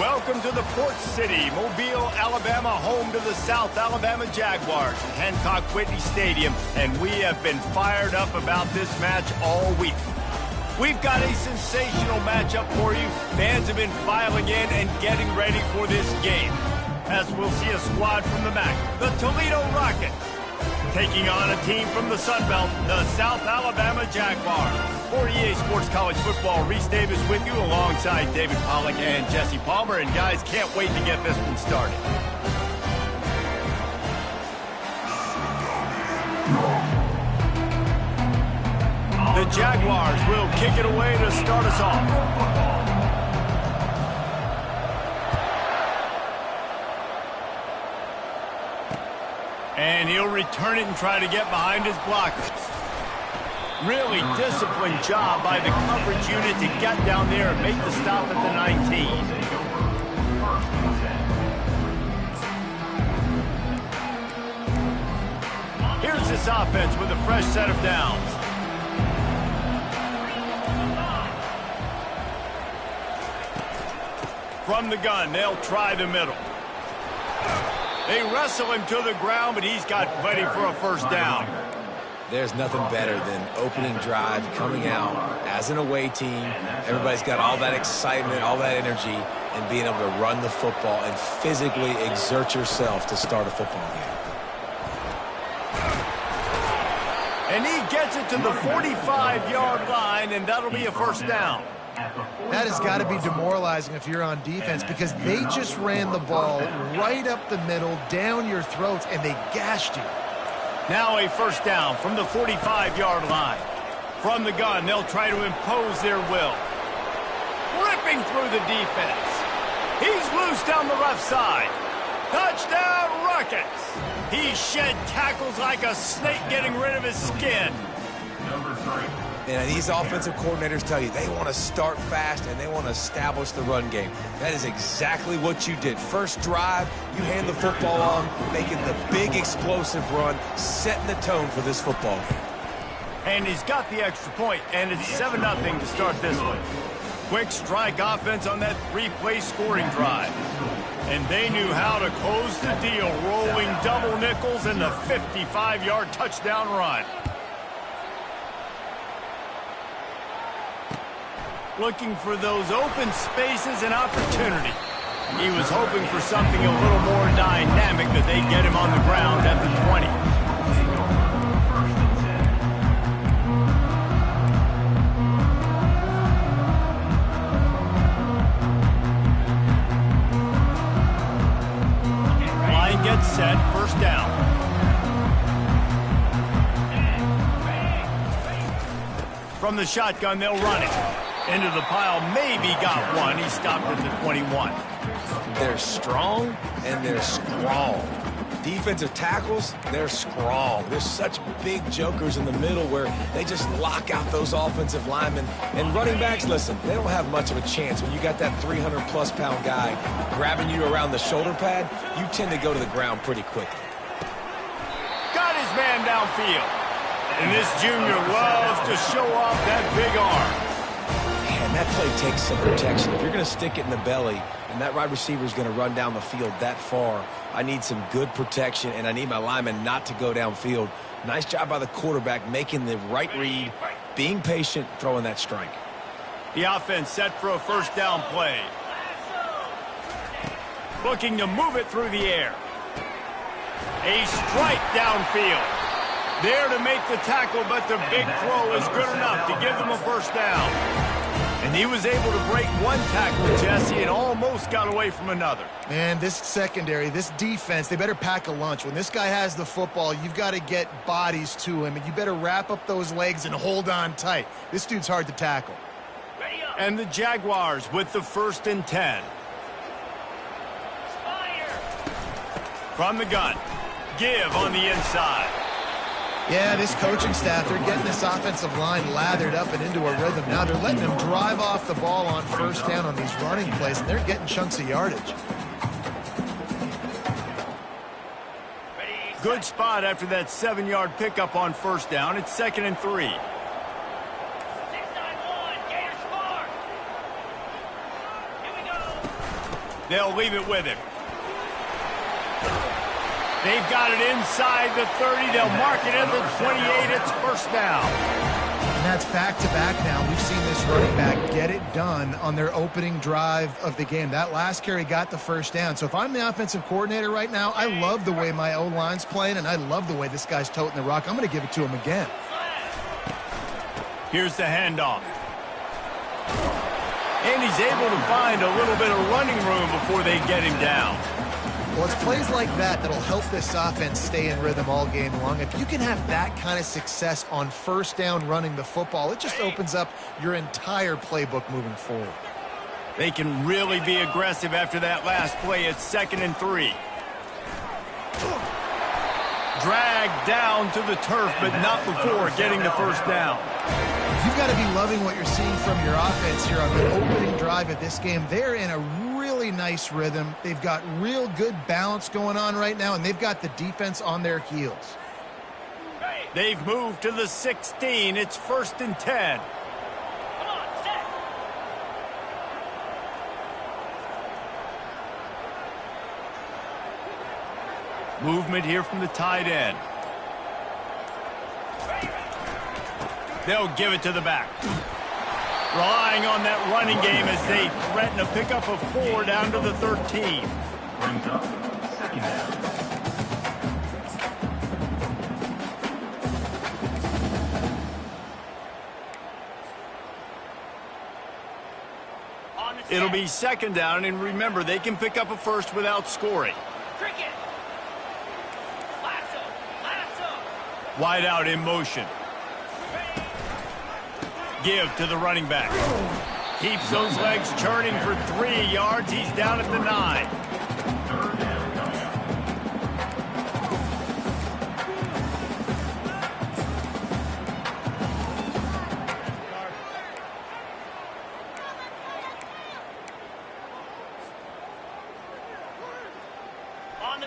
Welcome to the Port City, Mobile, Alabama, home to the South Alabama Jaguars, Hancock-Whitney Stadium, and we have been fired up about this match all week. We've got a sensational matchup for you. Fans have been filing in and getting ready for this game. As we'll see a squad from the MAC, the Toledo Rockets, taking on a team from the Sun Belt, the South Alabama Jaguars. For EA Sports College Football, Reese Davis with you alongside David Pollack and Jesse Palmer. And guys, can't wait to get this one started. The Jaguars will kick it away to start us off. And he'll return it and try to get behind his blockers. Really disciplined job by the coverage unit to get down there and make the stop at the 19. Here's this offense with a fresh set of downs. From the gun, they'll try the middle. They wrestle him to the ground, but he's got plenty for a first down. There's nothing better than opening drive, coming out as an away team. Everybody's got all that excitement, all that energy, and being able to run the football and physically exert yourself to start a football game. And he gets it to the 45-yard line, and that'll be a first down. That has got to be demoralizing if you're on defense, because they just ran the ball right up the middle, down your throats, and they gashed you. Now a first down from the 45-yard line. From the gun, they'll try to impose their will. Ripping through the defense. He's loose down the left side. Touchdown, Rockets. He shed tackles like a snake getting rid of his skin. Number 3. And these offensive coordinators tell you they want to start fast and they want to establish the run game. That is exactly what you did. First drive, you hand the football off, making the big explosive run, setting the tone for this football game. And he's got the extra point, and it's 7-0 to start this one. Quick strike offense on that 3-play scoring drive. And they knew how to close the deal, rolling double nickels and the 55-yard touchdown run. Looking for those open spaces and opportunity. He was hoping for something a little more dynamic, that they get him on the ground at the 20. Line gets set, first down. From the shotgun, they'll run it. Into the pile, maybe got one. He stopped at the 21. They're strong and they're strong. Defensive tackles, they're strong. There's such big jokers in the middle where they just lock out those offensive linemen. And running backs, listen, they don't have much of a chance. When you got that 300-plus pound guy grabbing you around the shoulder pad, you tend to go to the ground pretty quickly. Got his man downfield. And this junior loves to show off that big arm. And that play takes some protection. If you're going to stick it in the belly and that wide receiver is going to run down the field that far, I need some good protection, and I need my lineman not to go downfield. Nice job by the quarterback making the right read, being patient, throwing that strike. The offense set for a first down play. Looking to move it through the air. A strike downfield. There to make the tackle, but the big throw is good enough to give them a first down. And he was able to break one tackle, Jesse, and almost got away from another. Man, this secondary, this defense, they better pack a lunch. When this guy has the football, you've got to get bodies to him, and you better wrap up those legs and hold on tight. This dude's hard to tackle. And the Jaguars with the 1st and 10. From the gun, give on the inside. Yeah, this coaching staff, they're getting this offensive line lathered up and into a rhythm. Now they're letting them drive off the ball on first down on these running plays, and they're getting chunks of yardage. Good spot after that 7-yard pickup on first down. It's 2nd and 3. They'll leave it with him. They've got it inside the 30. They'll mark it in the 28. It's first down. And that's back-to-back now. We've seen this running back get it done on their opening drive of the game. That last carry got the first down. So if I'm the offensive coordinator right now, I love the way my O-line's playing, and I love the way this guy's toting the rock. I'm going to give it to him again. Here's the handoff. And he's able to find a little bit of running room before they get him down. Well, it's plays like that that'll help this offense stay in rhythm all game long. If you can have that kind of success on first down running the football, it just opens up your entire playbook moving forward. They can really be aggressive after that last play. It's 2nd and 3. Dragged down to the turf, but not before getting the first down. You've got to be loving what you're seeing from your offense here on the opening drive of this game. They're in a really nice rhythm. They've got real good balance going on right now, and they've got the defense on their heels. They've moved to the 16. It's 1st and 10. Movement here from the tight end. They'll give it to the back. Relying on that running game as they threaten a pickup of 4 down to the 13. Brings up 2nd down. It'll be 2nd down, and remember, they can pick up a first without scoring. Cricket. Lasso. Wide out in motion. Give to the running back. Keeps those legs churning for 3 yards. He's down at the 9. 3rd down coming up.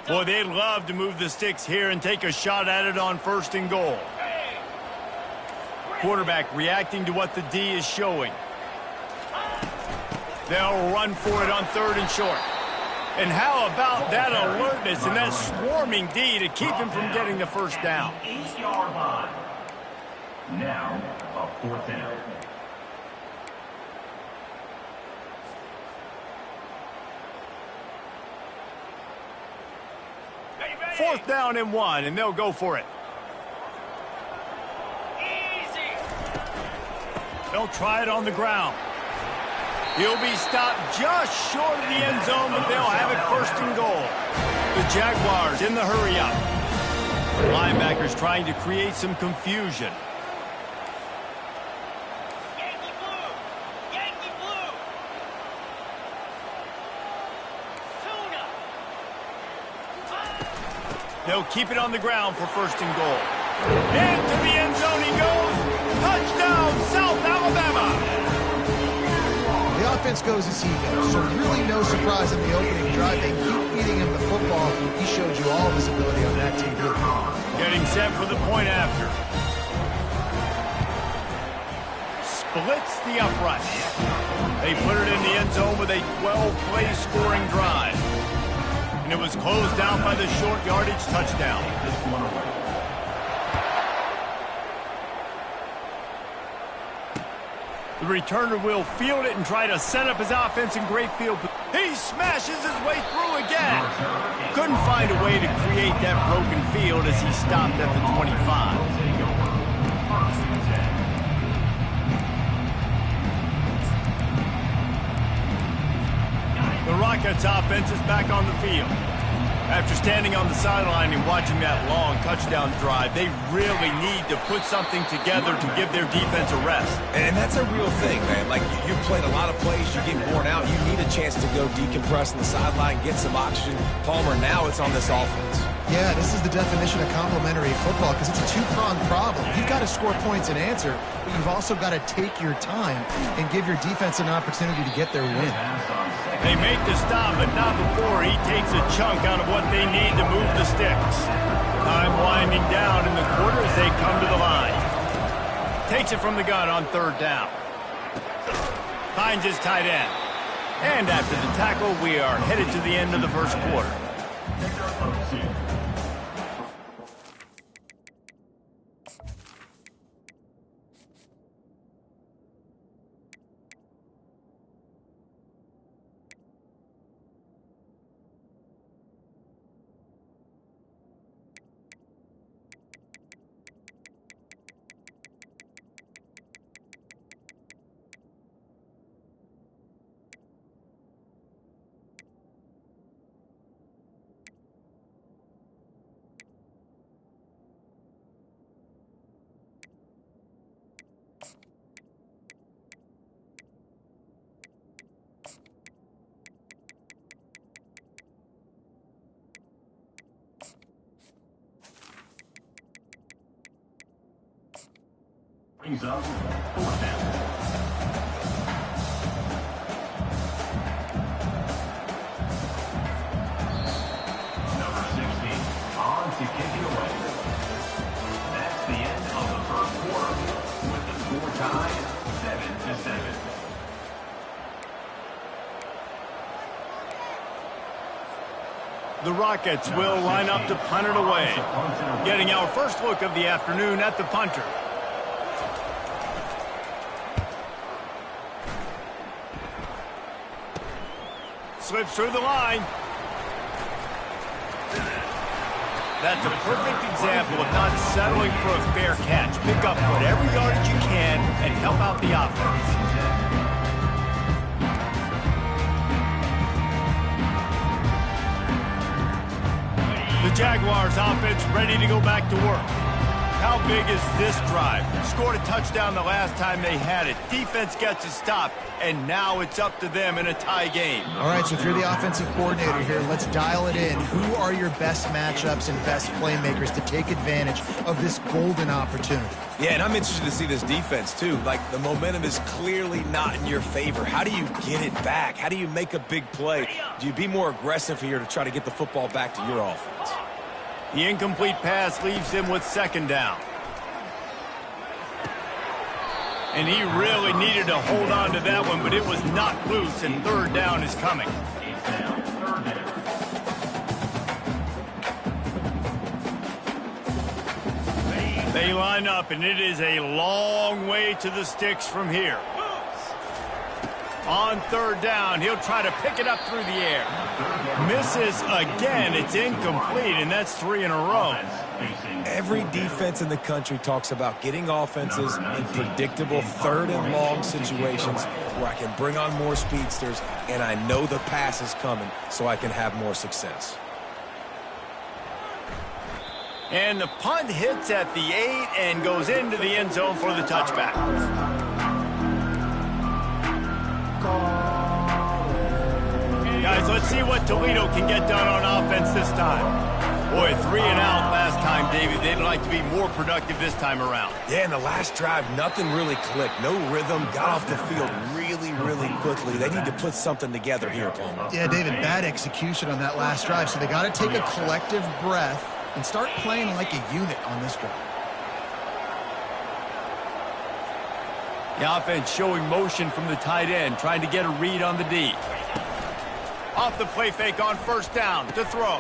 Boy, they'd love to move the sticks here and take a shot at it on 1st and goal. Quarterback reacting to what the D is showing. They'll run for it on 3rd and short. And how about that alertness and that swarming D to keep him from getting the first down? 8-yard line. Now, a 4th down. Fourth down and 1, and they'll go for it. They'll try it on the ground. He'll be stopped just short of the end zone, but they'll have it 1st and goal. The Jaguars in the hurry-up. Linebackers trying to create some confusion. Yankee blue. Tuna. They'll keep it on the ground for 1st and goal. Into the end zone he goes. Touchdown, South Alabama. The offense goes as he goes, so really no surprise in the opening drive. They keep feeding him the football. He showed you all of his ability on that TV. Getting set for the point after. Splits the upright. They put it in the end zone with a 12-play scoring drive. And it was closed out by the short yardage touchdown. This one away. The returner will field it and try to set up his offense in great field. He smashes his way through again. Couldn't find a way to create that broken field as he stopped at the 25. The Rockets offense is back on the field. After standing on the sideline and watching that long touchdown drive, they really need to put something together to give their defense a rest. And that's a real thing, man. Like, you've played a lot of plays, you get worn out, you need a chance to go decompress on the sideline, get some oxygen. Palmer, now it's on this offense. Yeah, this is the definition of complementary football because it's a two-pronged problem. You've got to score points and answer, but you've also got to take your time and give your defense an opportunity to get their win. They make the stop, but not before he takes a chunk out of what they need to move the sticks. Time winding down in the quarter as they come to the line. Takes it from the gun on 3rd down. Finds his tight end. And after the tackle, we are headed to the end of the first quarter. Brings up 4th down. Number 16 on to kick it away. That's the end of the first quarter with the score tied 7-7. The Rockets will line up to punt it away. Getting our first look of the afternoon at the punter. Slips through the line. That's a perfect example of not settling for a fair catch. Pick up whatever yardage you can and help out the offense. The Jaguars offense ready to go back to work. How big is this drive? Scored a touchdown the last time they had it. Defense gets a stop, and now it's up to them in a tie game. All right, so if you're the offensive coordinator here, let's dial it in. Who are your best matchups and best playmakers to take advantage of this golden opportunity? Yeah, and I'm interested to see this defense, too. Like, the momentum is clearly not in your favor. How do you get it back? How do you make a big play? Do you be more aggressive here to try to get the football back to your offense? The incomplete pass leaves him with 2nd down. And he really needed to hold on to that one, but it was knocked loose, and 3rd down is coming. They line up, and it is a long way to the sticks from here. On 3rd down, he'll try to pick it up through the air. Misses again. It's incomplete, and that's 3 in a row. Every defense in the country talks about getting offenses in predictable 3rd and long situations where I can bring on more speedsters, and I know the pass is coming, so I can have more success. And the punt hits at the 8 and goes into the end zone for the touchback. Guys, let's see what Toledo can get done on offense this time. Boy, 3 and out last time, David. They'd like to be more productive this time around. Yeah, in the last drive, nothing really clicked. No rhythm. Got off the field really quickly. They need to put something together here, Palmer. Yeah, David, bad execution on that last drive, so they got to take a collective breath and start playing like a unit on this drive. The offense showing motion from the tight end, trying to get a read on the D. Off the play fake on 1st down to throw.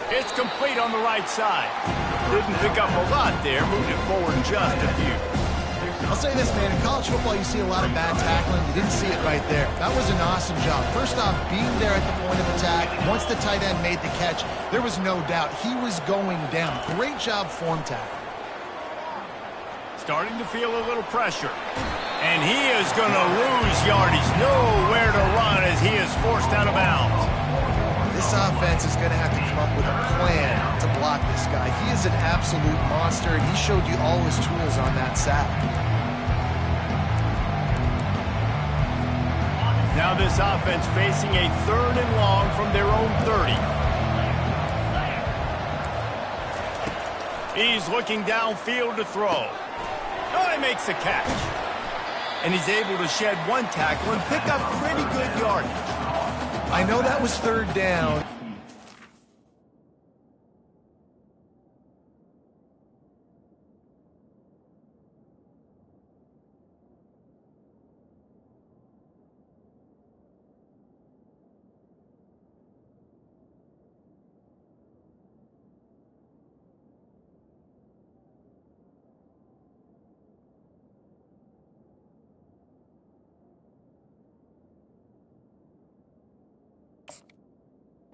It's complete on the right side. Didn't pick up a lot there, moved it forward just a few. I'll say this, man, in college football you see a lot of bad tackling. You didn't see it right there. That was an awesome job. First off, being there at the point of attack. Once the tight end made the catch, there was no doubt he was going down. Great job form tackle. Starting to feel a little pressure. And he is going to lose yardage. Nowhere to run as he is forced out of bounds. This offense is going to have to come up with a plan to block this guy. He is an absolute monster, and he showed you all his tools on that sack. Now this offense facing a 3rd and long from their own 30. He's looking downfield to throw. Oh, he makes the catch. And he's able to shed 1 tackle and pick up pretty good yardage. I know that was 3rd down.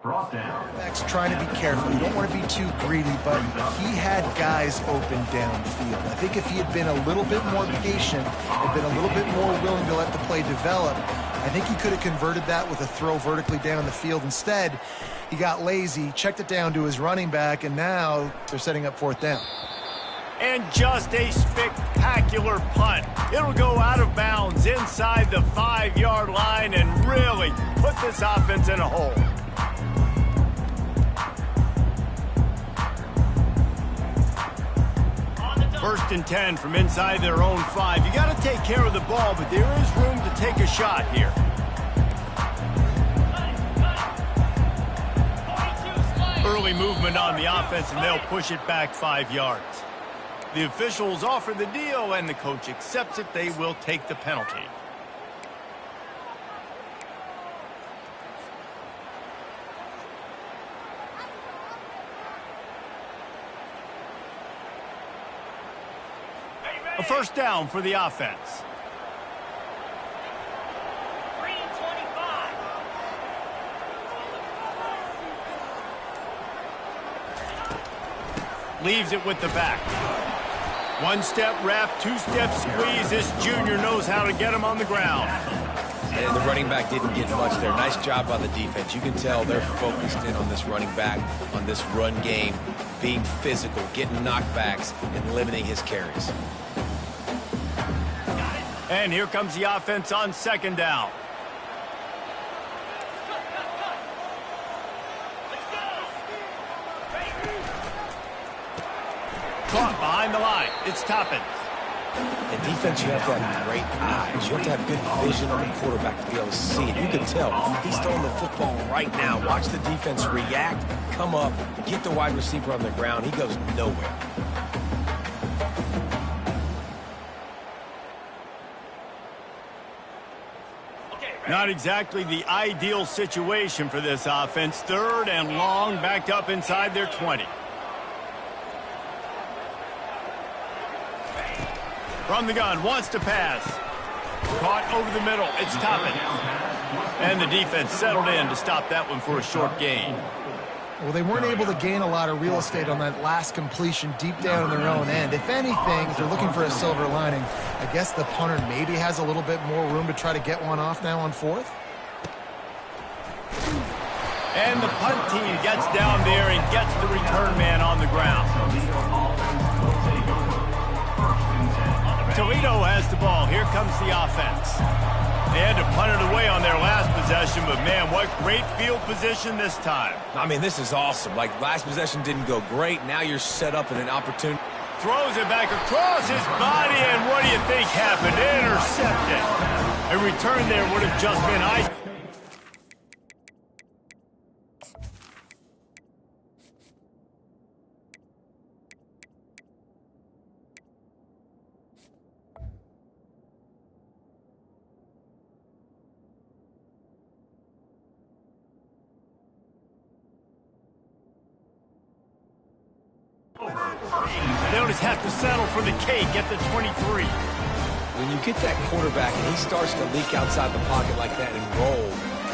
Brought down. Quarterback's trying to be careful. You don't want to be too greedy, but he had guys open downfield. I think if he had been a little bit more patient and been a little bit more willing to let the play develop, I think he could have converted that with a throw vertically down the field. Instead, he got lazy, checked it down to his running back, and now they're setting up fourth down. And just a spectacular punt. It'll go out of bounds inside the 5-yard line and really put this offense in a hole. First and 10 from inside their own 5. You got to take care of the ball, but there is room to take a shot here. Early movement on the offense, and they'll push it back 5 yards. The officials offer the deal, and the coach accepts it. They will take the penalty. A first down for the offense. Green 25. Leaves it with the back. One-step wrap, two-step squeeze. This junior knows how to get him on the ground. And the running back didn't get much there. Nice job by the defense. You can tell they're focused in on this running back, on this run game, being physical, getting knockbacks, and limiting his carries. And here comes the offense on second down. Caught behind the line. It's Toppins. In defense, you have to have great eyes. You have to have good vision on the quarterback to be able to see it. You can tell he's throwing the football right now. Watch the defense react, come up, get the wide receiver on the ground. He goes nowhere. Not exactly the ideal situation for this offense. Third and long, backed up inside their 20. From the gun, wants to pass. Caught over the middle. It's Toppin. And the defense settled in to stop that one for a short gain. Well, they weren't able to gain a lot of real estate on that last completion deep down in their own end. If anything, if they're looking for a silver lining, I guess the punter maybe has a little bit more room to try to get one off now on fourth. And the punt team gets down there and gets the return man on the ground. Toledo has the ball. Here comes the offense. They had to punt it away on their last possession, but man, what great field position this time. I mean, this is awesome. Like, last possession didn't go great. Now you're set up in an opportunity. Throws it back across his body, and what do you think happened? Intercepted. A return there would have just been ice. They'll just have to settle for the cake at the 23. When you get that quarterback and he starts to leak outside the pocket like that and roll,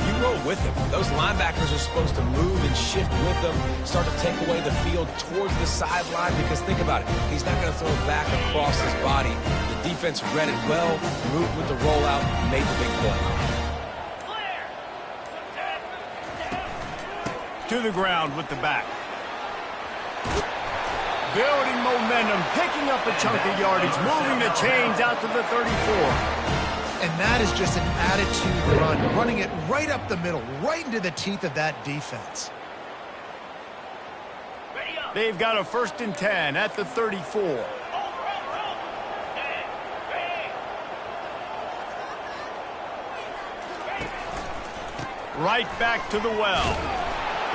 you roll with him. Those linebackers are supposed to move and shift with them, start to take away the field towards the sideline, because think about it. He's not going to throw it back across his body. The defense read it well, moved with the rollout, made the big play. To the ground with the back. Building momentum, picking up a chunk of yardage, moving the chains out to the 34. And that is just an attitude run, running it right up the middle, right into the teeth of that defense. They've got a 1st and 10 at the 34. Right back to the well.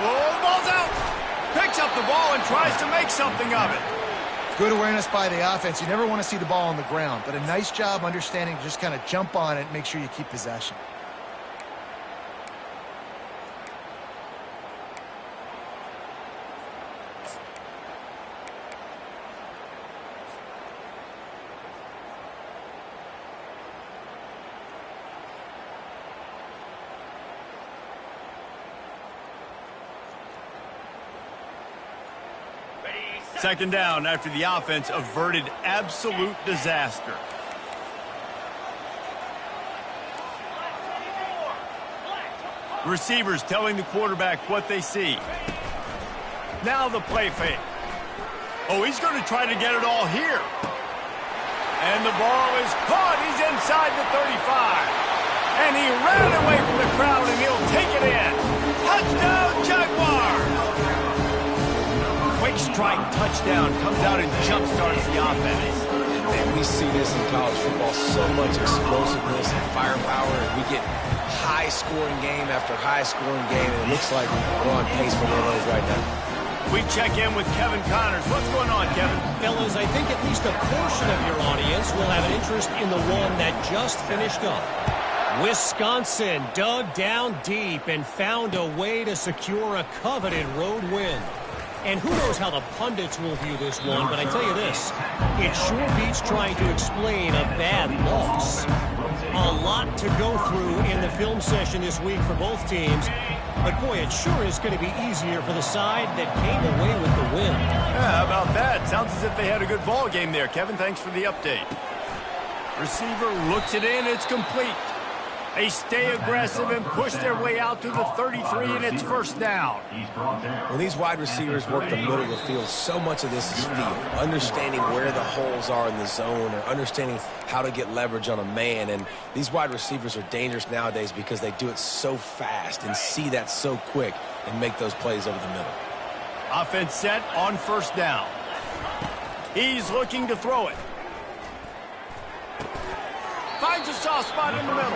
Oh, the ball's out! Picks up the ball and tries to make something of it. Good awareness by the offense. You never want to see the ball on the ground, but a nice job understanding to just kind of jump on it and make sure you keep possession. Second down after the offense averted absolute disaster. Receivers telling the quarterback what they see. Now the play fake. Oh, he's going to try to get it all here. And the ball is caught. He's inside the 35. And he ran away from the crowd, and he'll take it in. Touchdown, Jaguars! Quick strike touchdown comes out and jump-starts the offense. Man, we see this in college football, so much explosiveness and firepower, and we get high-scoring game after high-scoring game, and it looks like we're on pace for one of those right now. We check in with Kevin Connors. What's going on, Kevin? Fellas, I think at least a portion of your audience will have an interest in the one that just finished up. Wisconsin dug down deep and found a way to secure a coveted road win. And who knows how the pundits will view this one, but I tell you this, it sure beats trying to explain a bad loss. A lot to go through in the film session this week for both teams, but boy, it sure is going to be easier for the side that came away with the win. Yeah, how about that? Sounds as if they had a good ball game there. Kevin, thanks for the update. Receiver looks it in, it's complete. They stay aggressive and push their way out to the 33, and it's first down. When these wide receivers work the middle of the field, so much of this is feel. Understanding where the holes are in the zone, or understanding how to get leverage on a man. And these wide receivers are dangerous nowadays because they do it so fast and see that so quick and make those plays over the middle. Offense set on first down. He's looking to throw it. Finds a soft spot in the middle.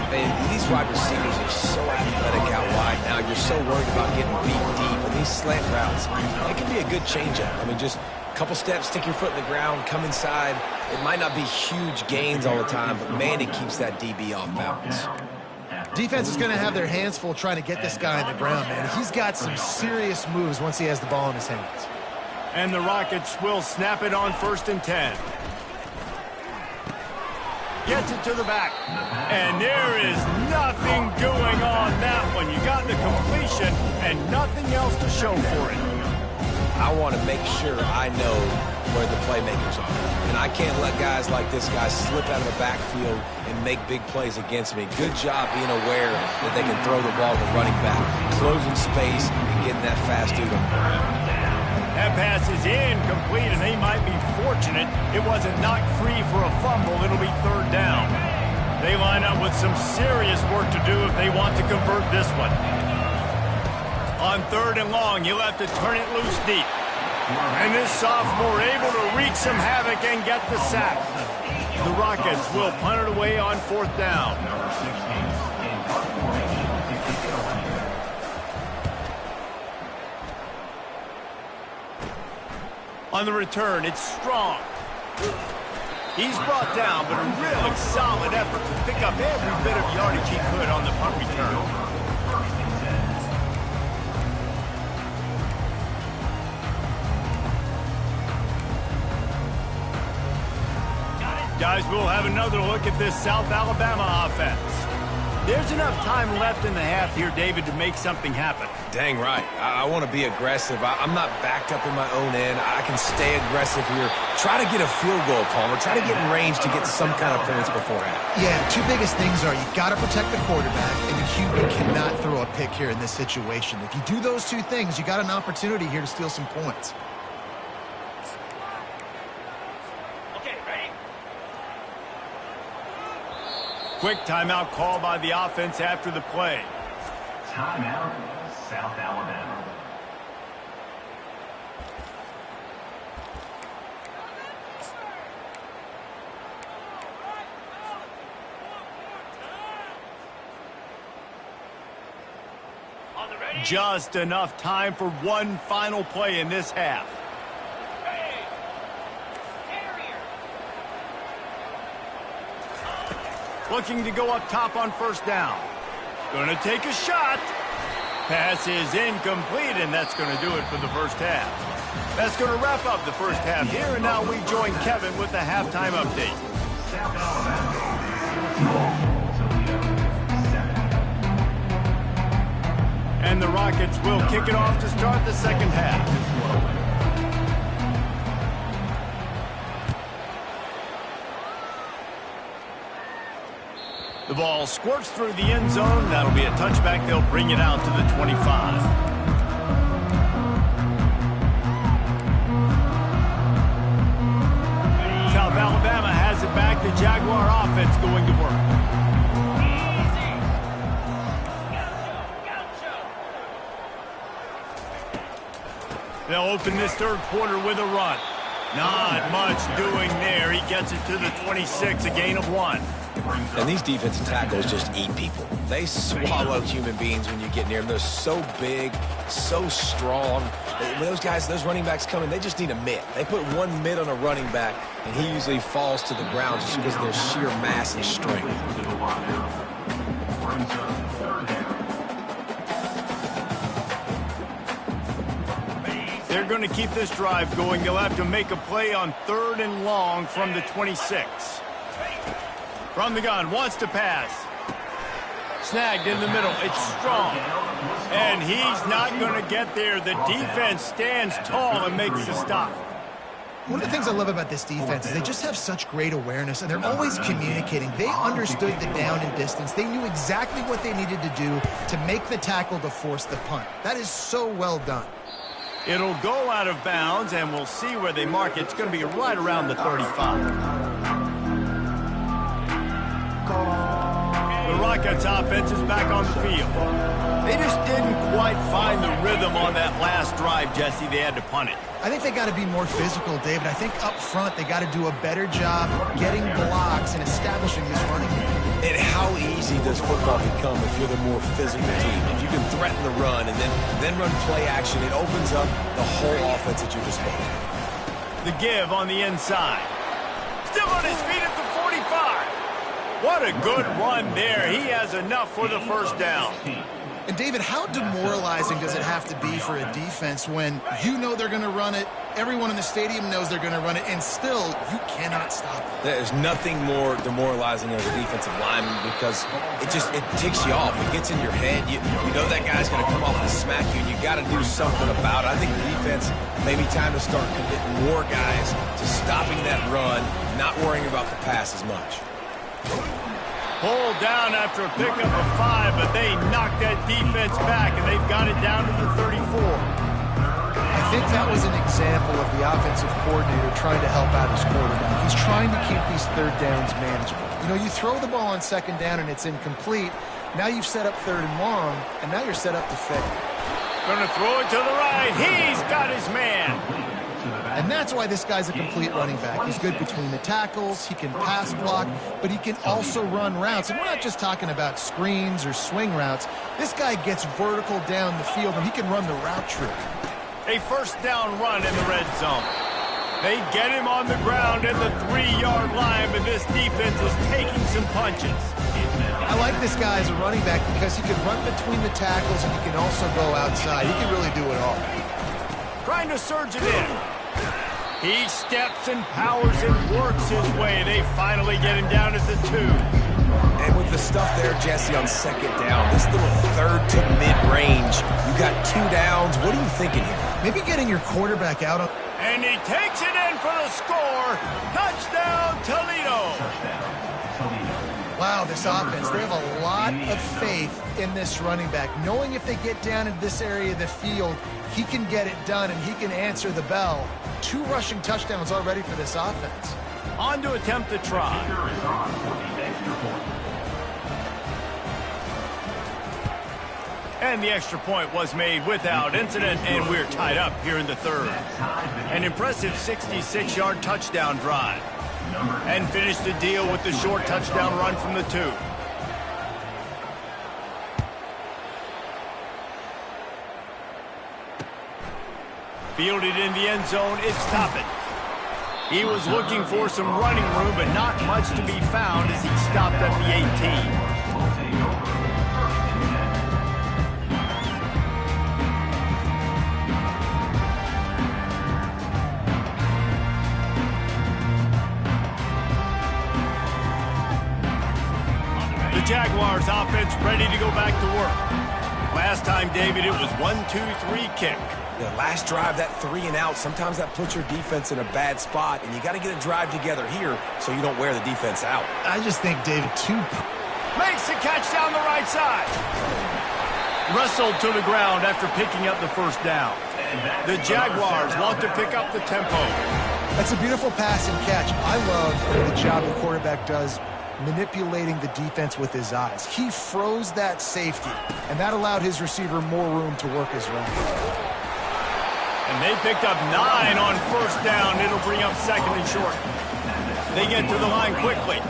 Man, these wide receivers are so athletic out wide now. You're so worried about getting beat deep. And these slant routes, it can be a good changeup. I mean, just a couple steps, stick your foot in the ground, come inside. It might not be huge gains all the time, but, man, it keeps that DB off balance. Defense is going to have their hands full trying to get this guy on the ground, man. He's got some serious moves once he has the ball in his hands. And the Rockets will snap it on 1st and 10. Gets it to the back. And there is nothing doing on that one. You got the completion and nothing else to show for it. I want to make sure I know where the playmakers are. And I can't let guys like this guy slip out of the backfield and make big plays against me. Good job being aware that they can throw the ball to running back, closing space, and getting that fast dude on the ground. That pass is incomplete, and they might be fortunate it wasn't knocked free for a fumble. It'll be 3rd down. They line up with some serious work to do if they want to convert this one. On 3rd and long, you'll have to turn it loose deep. And this sophomore able to wreak some havoc and get the sack. The Rockets will punt it away on 4th down. On the return, it's Strong. He's brought down, but a really solid effort to pick up every bit of yardage he could on the punt return. Guys, we'll have another look at this South Alabama offense. There's enough time left in the half here, David, to make something happen. Dang right. I want to be aggressive. I'm not backed up in my own end. I can stay aggressive here. Try to get a field goal, Palmer. Try to get in range to get some kind of points before half. Yeah, the two biggest things are you got to protect the quarterback, and the QB cannot throw a pick here in this situation. If you do those two things, you got an opportunity here to steal some points. Quick timeout call by the offense after the play. Timeout, South Alabama. Just enough time for one final play in this half. Looking to go up top on 1st down. Gonna take a shot. Pass is incomplete, and that's gonna do it for the first half. That's gonna wrap up the first half here, and now we join Kevin with the halftime update. South Alabama. And the Rockets will kick it off to start the second half. The ball squirts through the end zone. That'll be a touchback. They'll bring it out to the 25. South Alabama has it back. The Jaguar offense going to work. They'll open this third quarter with a run. Not much doing there. He gets it to the 26, a gain of 1. And these defensive tackles just eat people. They swallow human beings when you get near them. They're so big, so strong. When those guys, those running backs come in, they just need a mitt. They put one mitt on a running back, and he usually falls to the ground just because of their sheer mass and strength. They're going to keep this drive going. They'll have to make a play on 3rd and long from the 26. From the gun, wants to pass. Snagged in the middle. It's strong. And he's not going to get there. The defense stands tall and makes the stop. One of the things I love about this defense is they just have such great awareness, and they're always communicating. They understood the down and distance. They knew exactly what they needed to do to make the tackle to force the punt. That is so well done. It'll go out of bounds, and we'll see where they mark it. It's going to be right around the 35. The Rockets offense is back on the field. They just didn't quite find the rhythm on that last drive, Jesse. They had to punt it. I think they got to be more physical, David. I think up front they got to do a better job getting blocks and establishing this running game. And how easy does football become if you're the more physical team? If you can threaten the run and then run play action, it opens up the whole offense at your disposal. The give on the inside. Still on his feet at the 45. What a good run there. He has enough for the first down. And, David, how demoralizing does it have to be for a defense when you know they're going to run it, everyone in the stadium knows they're going to run it, and still you cannot stop it? There's nothing more demoralizing as a defensive lineman because it ticks you off. It gets in your head. You know that guy's going to come off and smack you, and you got to do something about it. I think the defense may be time to start committing more guys to stopping that run, not worrying about the pass as much. Pulled down after a pickup of 5, but they knocked that defense back, and they've got it down to the 34. I think that was an example of the offensive coordinator trying to help out his quarterback. He's trying to keep these third downs manageable. You know, you throw the ball on 2nd down and it's incomplete. Now you've set up 3rd and long, and now you're set up to fail. Going to throw it to the right. He's got his man. And that's why this guy's a complete running back. He's good between the tackles, he can pass block, but he can also run routes. And we're not just talking about screens or swing routes. This guy gets vertical down the field, and he can run the route tree. A first down run in the red zone. They get him on the ground at the 3-yard line, but this defense is taking some punches. I like this guy as a running back because he can run between the tackles, and he can also go outside. He can really do it all. Trying to surge it in. He steps and powers and works his way. They finally get him down at the 2. And with the stuff there, Jesse, on 2nd down, this little 3rd to mid-range, you got 2 downs. What are you thinking here? Maybe getting your quarterback out. And he takes it in for the score. Touchdown, Toledo. Wow, this offense, they have a lot of faith in this running back. Knowing if they get down in this area of the field, he can get it done and he can answer the bell. 2 rushing touchdowns already for this offense. On to attempt the try. And the extra point was made without incident, and we're tied up here in the 3rd. An impressive 66-yard touchdown drive. And finished the deal with the short touchdown run from the 2. Fielded in the end zone, it's Toppin. He was looking for some running room, but not much to be found as he stopped at the 18. The Jaguars offense ready to go back to work. Last time, David, it was 1-2-3 kick. The last drive, that 3 and out, sometimes that puts your defense in a bad spot, and you got to get a drive together here so you don't wear the defense out. I just think, David, Makes the catch down the right side. Wrestled to the ground after picking up the first down. The Jaguars want to pick up the tempo. That's a beautiful pass and catch. I love the job the quarterback does manipulating the defense with his eyes. He froze that safety, and that allowed his receiver more room to work his route. And they picked up 9 on first down. It'll bring up second and short. They get to the line quickly.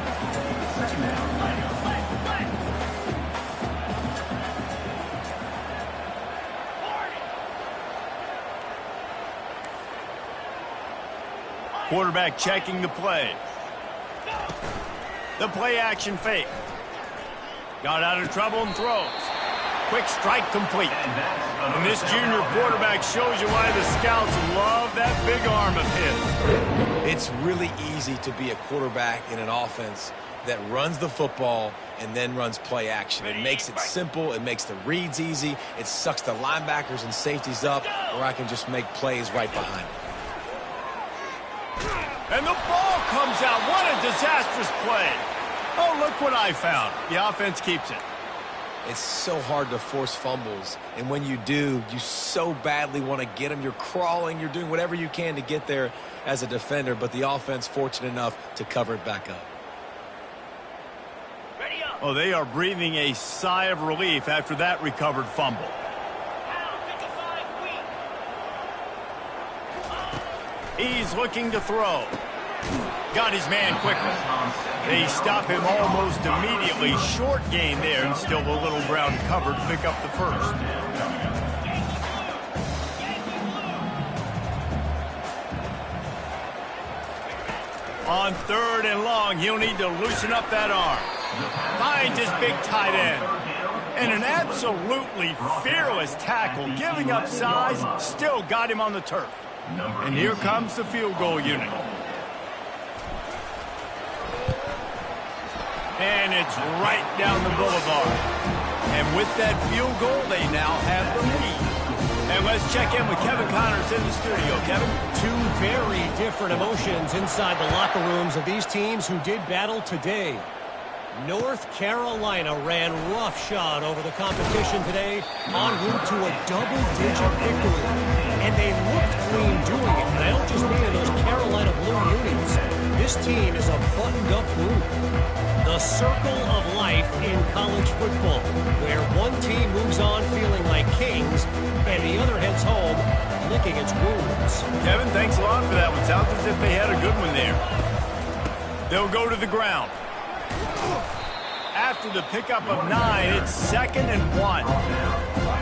Quarterback checking the play. The play action fake. Got out of trouble and throws. Quick strike complete. And this junior quarterback shows you why the scouts love that big arm of his. It's really easy to be a quarterback in an offense that runs the football and then runs play action. It makes it simple. It makes the reads easy. It sucks the linebackers and safeties up where I can just make plays right behind them. And the ball comes out. What a disastrous play. Oh, look what I found. The offense keeps it. It's so hard to force fumbles, and when you do, you so badly want to get them. You're crawling, you're doing whatever you can to get there as a defender, but the offense fortunate enough to cover it back up. Oh, they are breathing a sigh of relief after that recovered fumble. He's looking to throw. Got his man quickly. They stop him almost immediately. Short gain there, and still a little ground covered to pick up the first. On third and long, he'll need to loosen up that arm. Finds his big tight end. And an absolutely fearless tackle, giving up size, still got him on the turf. And here comes the field goal unit. And it's right down the boulevard. And with that field goal, they now have the lead. And let's check in with Kevin Connors in the studio. Kevin? Two very different emotions inside the locker rooms of these teams who did battle today. North Carolina ran roughshod over the competition today, en route to a double-digit victory. And they looked clean doing it. And I don't just mean in those Carolina blue unis. This team is a buttoned-up group. The circle of life in college football, where one team moves on feeling like kings, and the other heads home licking its wounds. Kevin, thanks a lot for that one. Sounds as if they had a good one there. They'll go to the ground. After the pickup of 9, it's 2nd and 1.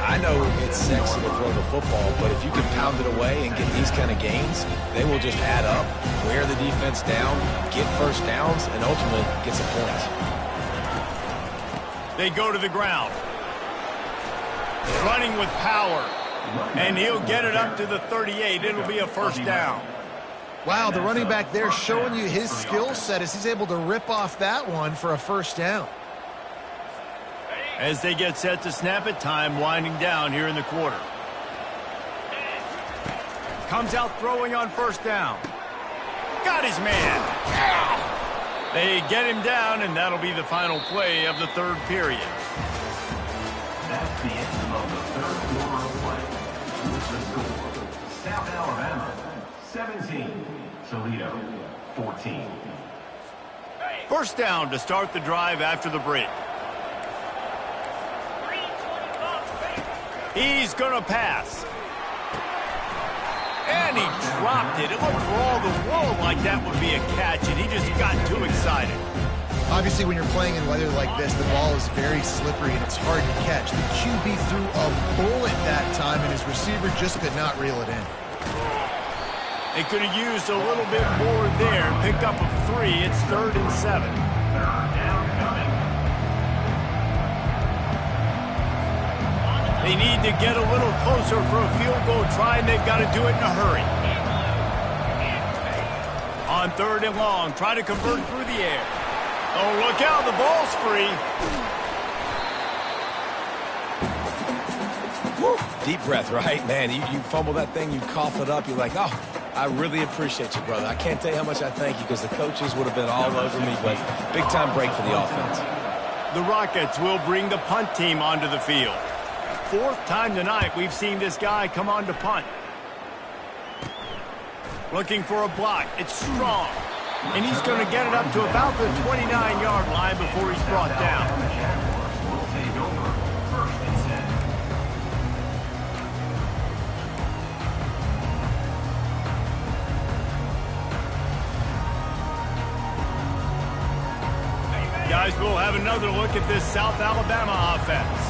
I know it's sexy to throw the football, but if you can pound it away and get these kind of gains, they will just add up, wear the defense down, get first downs, and ultimately get some points. They go to the ground. Running with power. And he'll get it up to the 38. It'll be a first down. Wow, the running back there showing you his skill set as he's able to rip off that one for a first down. As they get set to snap it, time winding down here in the quarter. Comes out throwing on first down. Got his man. They get him down, and that'll be the final play of the third period. That's the end of the third quarter of play. With the score, South Alabama 17, Toledo 14. First down to start the drive after the break. He's going to pass. And he dropped it. It looked for all the world like that would be a catch, and he just got too excited. Obviously, when you're playing in weather like this, the ball is very slippery and it's hard to catch. The QB threw a bullet that time, and his receiver just could not reel it in. They could have used a little bit more there. Picked up a 3. It's 3rd and 7. Third down coming. They need to get a little closer for a field goal try, and they've got to do it in a hurry. On 3rd and long, try to convert through the air. Oh, look out, the ball's free. Woo. Deep breath, right? Man, you fumble that thing, you cough it up, you're like, oh, I really appreciate you, brother. I can't tell you how much I thank you because the coaches would have been all over me, but big-time break for the offense. The Rockets will bring the punt team onto the field. Fourth time tonight we've seen this guy come on to punt. Looking for a block. It's strong. And he's going to get it up to about the 29-yard line before he's brought down. Guys, we'll have another look at this South Alabama offense.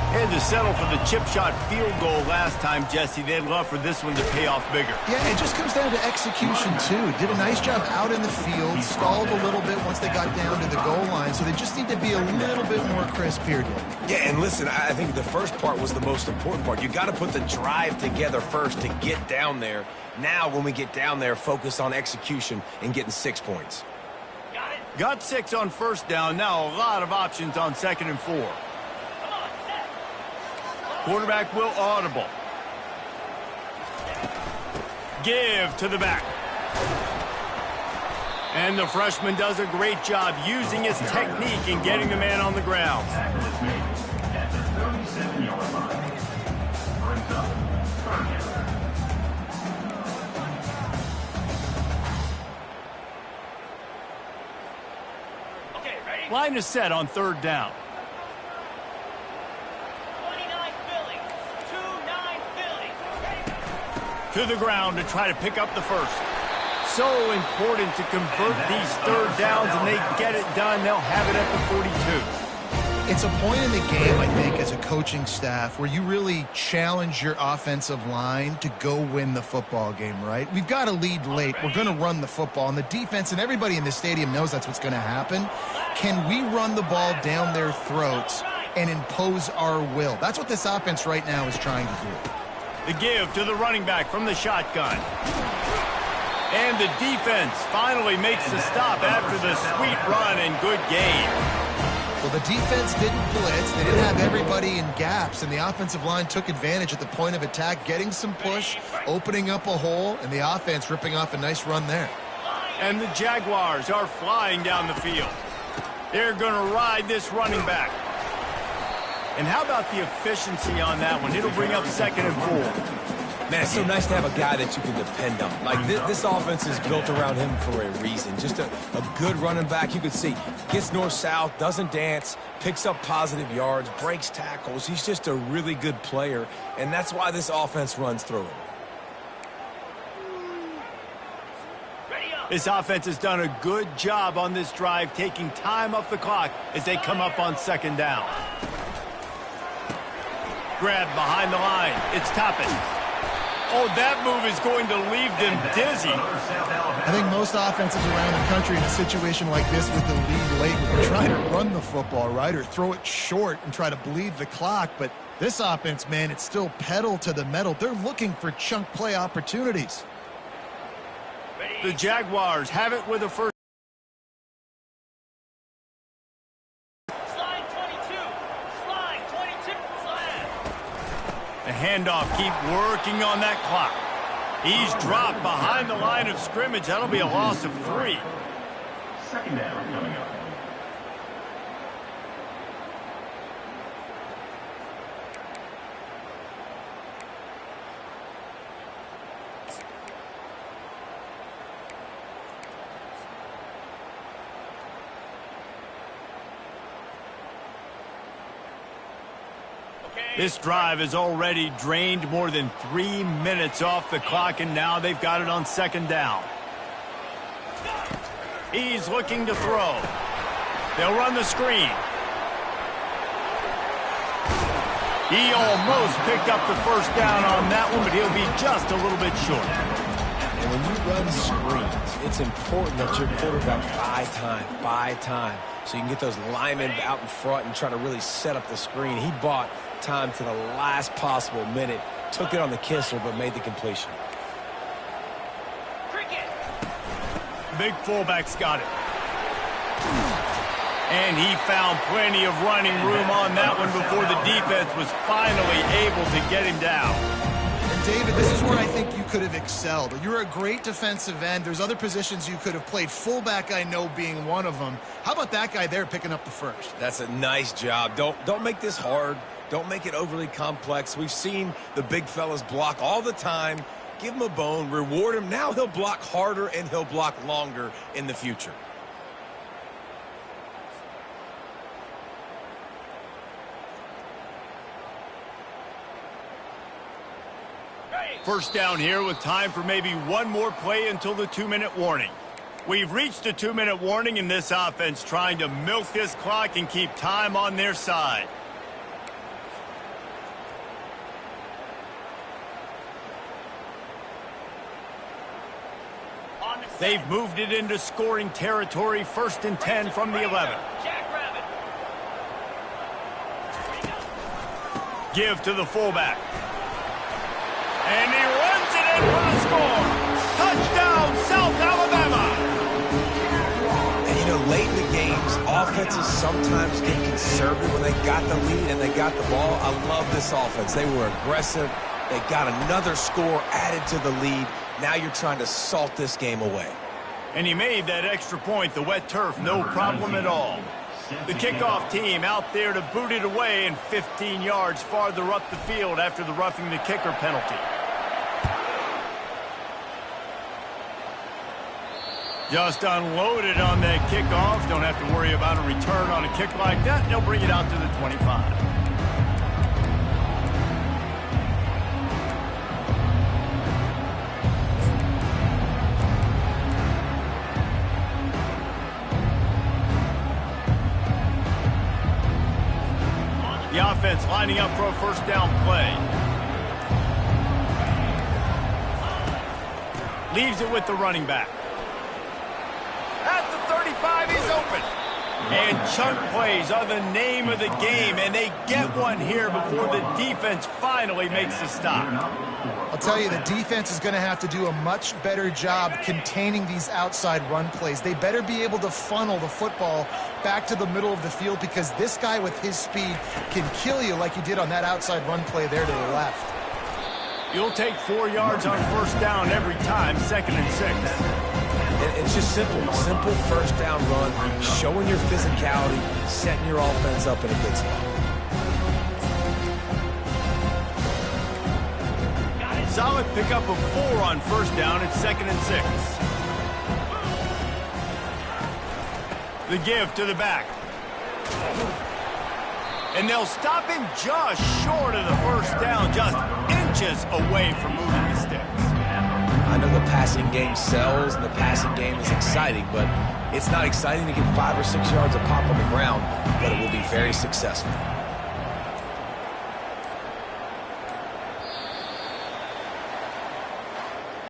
Had to settle for the chip shot field goal last time, Jesse. They'd love for this one to pay off bigger. Yeah, it just comes down to execution, too. Did a nice job out in the field, stalled a little bit once they got down to the goal line, so they just need to be a little bit more crisp here. Yeah, and listen, I think the first part was the most important part. You got to put the drive together first to get down there. Now, when we get down there, focus on execution and getting 6 points. Got 6 on first down. Now a lot of options on 2nd and 4. Quarterback will audible. Give to the back. And the freshman does a great job using his technique and getting the man on the ground. Tackle is made at the 37-yard line. Brings up third down. Okay, ready? Line is set on 3rd down. 29 Philly. 2-9 Philly. To the ground to try to pick up the first. So important to convert these 3rd downs, and they get it done. They'll have it at the 42. It's a point in the game, I think, as a coaching staff where you really challenge your offensive line to go win the football game, right? We've got to lead late. We're going to run the football. And the defense and everybody in the stadium knows that's what's going to happen. Can we run the ball down their throats and impose our will? That's what this offense right now is trying to do. The give to the running back from the shotgun. And the defense finally makes the stop after the sweet run and good gain. Well, the defense didn't blitz. They didn't have everybody in gaps, and the offensive line took advantage at the point of attack, getting some push, opening up a hole, and the offense ripping off a nice run there. And the Jaguars are flying down the field. They're going to ride this running back. And how about the efficiency on that one? It'll bring up 2nd and 4. Man, it's so nice to have a guy that you can depend on. Like, this offense is built around him for a reason. Just a good running back. You can see, gets north-south, doesn't dance, picks up positive yards, breaks tackles. He's just a really good player, and that's why this offense runs through him. This offense has done a good job on this drive, taking time off the clock as they come up on 2nd down. Grab behind the line. It's Toppin. Oh, that move is going to leave them dizzy. I think most offenses around the country in a situation like this with the lead late would be trying to run the football, right, or throw it short and try to bleed the clock. But this offense, man, it's still pedal to the metal. They're looking for chunk play opportunities. The Jaguars have it with a first. Slide 22. Slide 22. Slide. The handoff, keep working on that clock. He's dropped behind the line of scrimmage. That'll be a loss of 3. 2nd down coming up. This drive has already drained more than 3 minutes off the clock, and now they've got it on 2nd down. He's looking to throw. They'll run the screen. He almost picked up the first down on that one, but he'll be just a little bit short. And when you run screens, it's important that your quarterback buy time, so you can get those linemen out in front and try to really set up the screen. He bought time to the last possible minute, took it on the kisser, but made the completion. Big fullback's got it. And he found plenty of running room on that one before the defense was finally able to get him down. And David, this is where I think you could have excelled. You're a great defensive end. There's other positions you could have played, fullback I know being one of them. How about that guy there picking up the first? That's a nice job. Don't make this hard. Don't make it overly complex. We've seen the big fellas block all the time. Give him a bone, reward him. Now he'll block harder and he'll block longer in the future. First down here with time for maybe one more play until the 2-minute warning. We've reached the 2-minute warning in this offense, trying to milk this clock and keep time on their side. They've moved it into scoring territory, 1st and 10 from the 11. Give to the fullback. And he runs it in for the score. Touchdown, South Alabama. And, you know, late in the games, offenses sometimes get conservative when they got the lead and they got the ball. I love this offense. They were aggressive. They got another score added to the lead. Now you're trying to salt this game away. And he made that extra point, the wet turf, no problem at all. The kickoff team out there to boot it away and 15 yards farther up the field after the roughing the kicker penalty. Just unloaded on that kickoff. Don't have to worry about a return on a kick like that. They'll bring it out to the 25. The offense lining up for a first down play. Leaves it with the running back. At the 35, he's open. And chunk plays are the name of the game, and they get one here before the defense finally makes the stop. I'll tell you, the defense is going to have to do a much better job containing these outside run plays. They better be able to funnel the football back to the middle of the field, because this guy with his speed can kill you like he did on that outside run play there to the left. You'll take 4 yards on first down every time, 2nd and 6. It's just simple first down run, showing your physicality, setting your offense up in a good spot. Solid pickup of 4 on first down. It's 2nd and 6. The give to the back. And they'll stop him just short of the first down, just inches away from moving the sticks. I know the passing game sells and the passing game is exciting, but it's not exciting to get 5 or 6 yards of pop on the ground, but it will be very successful.